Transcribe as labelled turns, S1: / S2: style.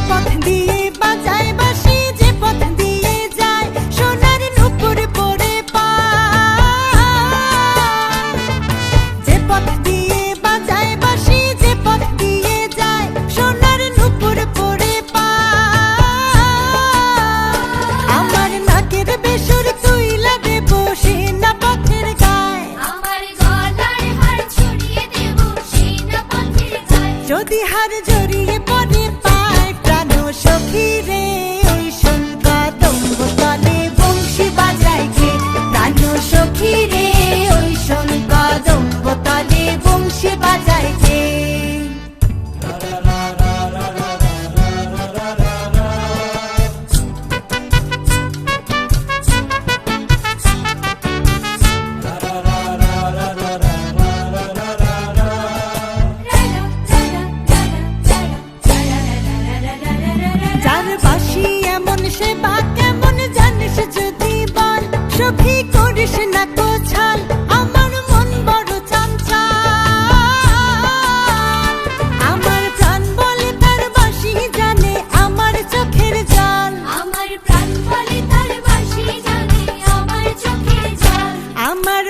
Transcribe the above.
S1: পথ দিয়ে বাজায় বাঁশি, যে পথ দিয়ে যায় সোনার নূপুর পরে পায়। যে পথ দিয়ে বাজায় বাঁশি, যে পথ দিয়ে যায় সোনার নূপুর পরে পায়। আমার নাকের বেসুর তুইলা দেব সেনা পথের গায়,
S2: আমার গলার হার ছড়িয়ে দেব সেনা পথের গায়।
S1: যদি হার জড়িয়ে পড়ে পায় প্রাণ সখী রে, ওই শোন কদম্ব তলে বংশী বাজায় কে। প্রাণ সখী রে, ওই শোন কদম্ব তলে বংশী বাজায় কে। যার বাঁশি এমন সে বা কেমন জানিস যদি বল, সখী করিস না কোছাল, আমার মন বড় চঞ্চল। আমার প্রাণ বলে তার বাঁশি জানে আমার চোখের জল,
S2: আমার প্রাণ বলে তার বাঁশি জানে আমার চোখের জল।
S1: আমার